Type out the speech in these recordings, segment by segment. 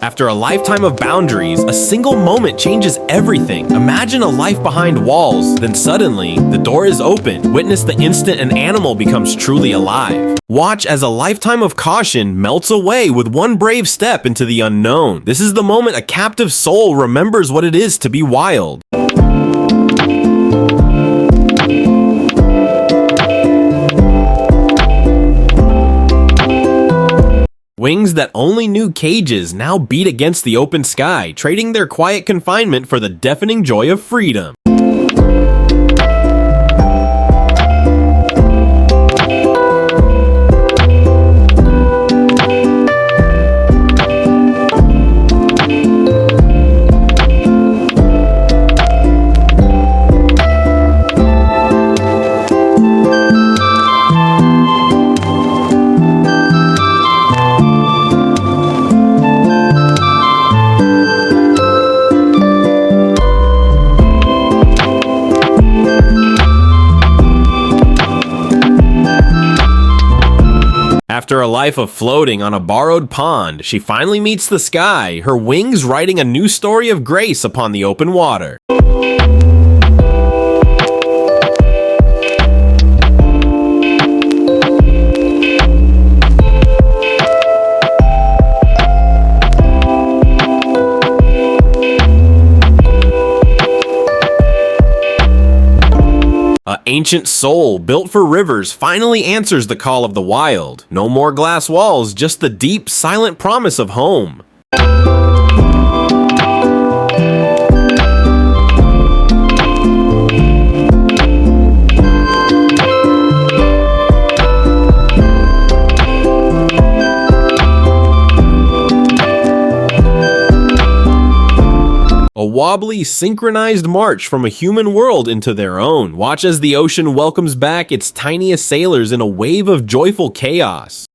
After a lifetime of boundaries, a single moment changes everything. Imagine a life behind walls, then suddenly, the door is open. Witness the instant an animal becomes truly alive. Watch as a lifetime of caution melts away with one brave step into the unknown. This is the moment a captive soul remembers what it is to be wild. Wings that only knew cages now beat against the open sky, trading their quiet confinement for the deafening joy of freedom. After a life of floating on a borrowed pond, she finally meets the sky, her wings writing a new story of grace upon the open water. An ancient soul built for rivers finally answers the call of the wild. No more glass walls, just the deep, silent promise of home. A wobbly, synchronized march from a human world into their own. Watch as the ocean welcomes back its tiniest sailors in a wave of joyful chaos.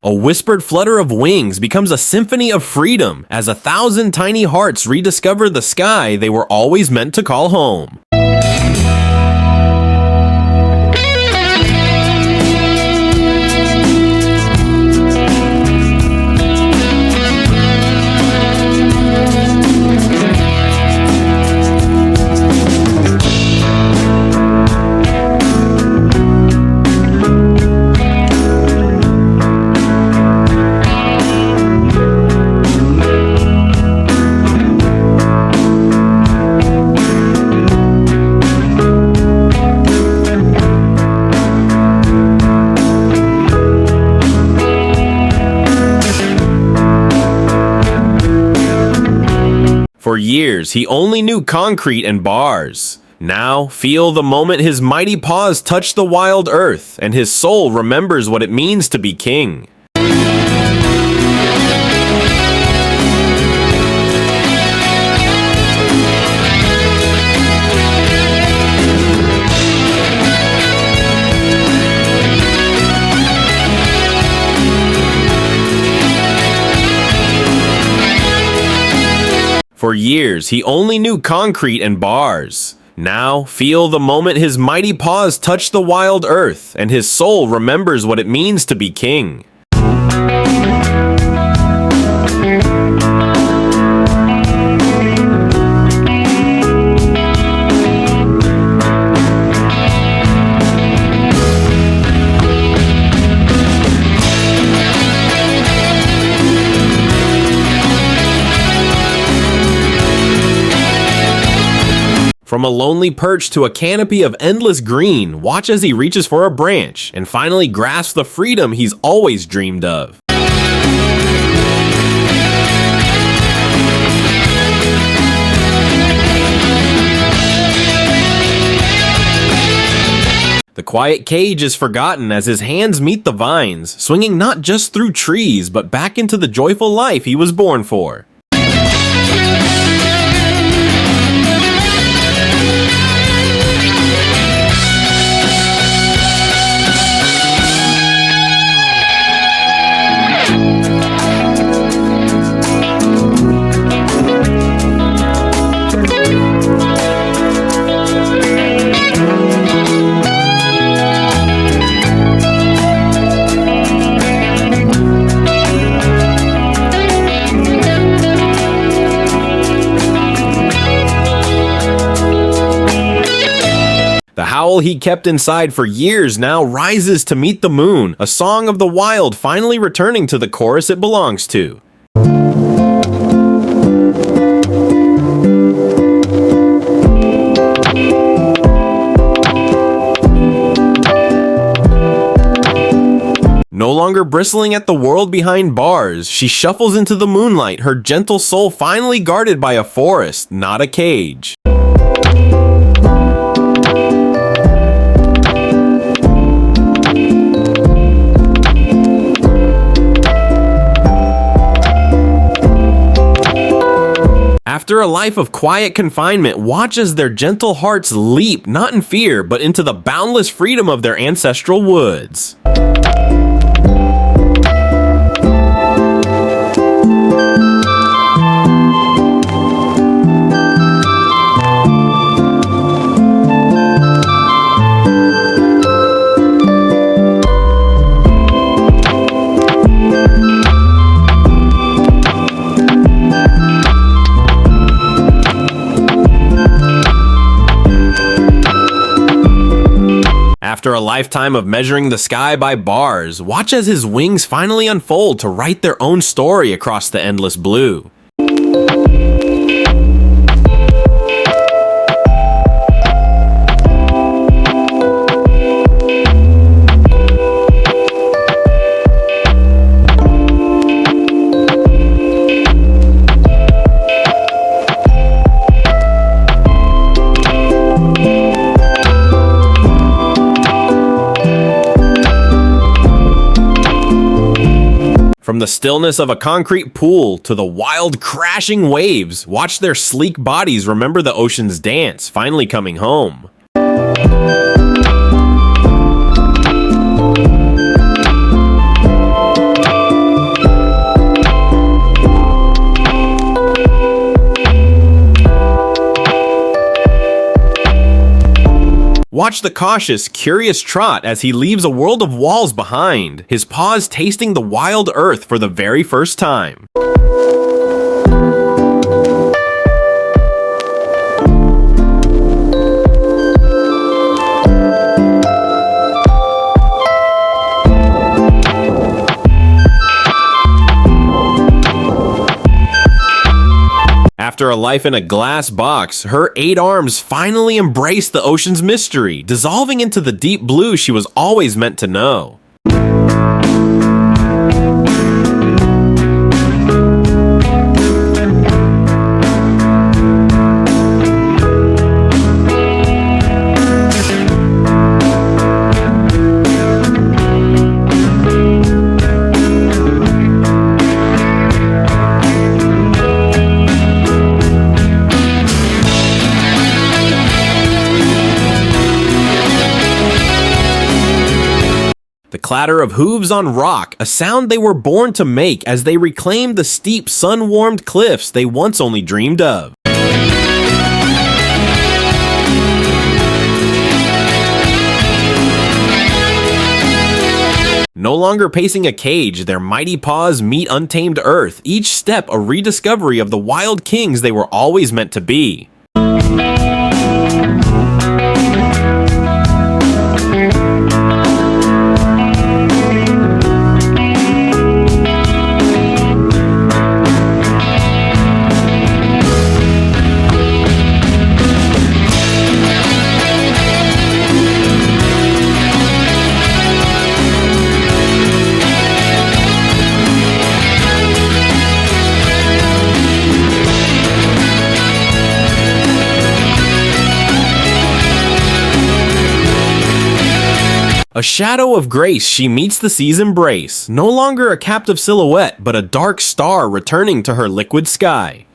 A whispered flutter of wings becomes a symphony of freedom as 1,000 tiny hearts rediscover the sky they were always meant to call home. For years, he only knew concrete and bars. Now, feel the moment his mighty paws touch the wild earth, and his soul remembers what it means to be king. For years, he only knew concrete and bars. Now, feel the moment his mighty paws touch the wild earth, and his soul remembers what it means to be king. From a lonely perch to a canopy of endless green, watch as he reaches for a branch and finally grasps the freedom he's always dreamed of. The quiet cage is forgotten as his hands meet the vines, swinging not just through trees, but back into the joyful life he was born for. soul he kept inside for years now rises to meet the moon, a song of the wild finally returning to the chorus it belongs to. No longer bristling at the world behind bars, she shuffles into the moonlight, her gentle soul finally guarded by a forest, not a cage. After a life of quiet confinement, watch as their gentle hearts leap, not in fear, but into the boundless freedom of their ancestral woods. After a lifetime of measuring the sky by bars, watch as his wings finally unfold to write their own story across the endless blue. From the stillness of a concrete pool to the wild crashing waves, watch their sleek bodies remember the ocean's dance, finally coming home. Watch the cautious, curious trot as he leaves a world of walls behind, his paws tasting the wild earth for the very first time. After a life in a glass box, her 8 arms finally embrace the ocean's mystery, dissolving into the deep blue she was always meant to know. The clatter of hooves on rock, a sound they were born to make as they reclaimed the steep, sun-warmed cliffs they once only dreamed of. No longer pacing a cage, their mighty paws meet untamed earth, each step a rediscovery of the wild kings they were always meant to be. A shadow of grace, she meets the sea's embrace, no longer a captive silhouette, but a dark star returning to her liquid sky.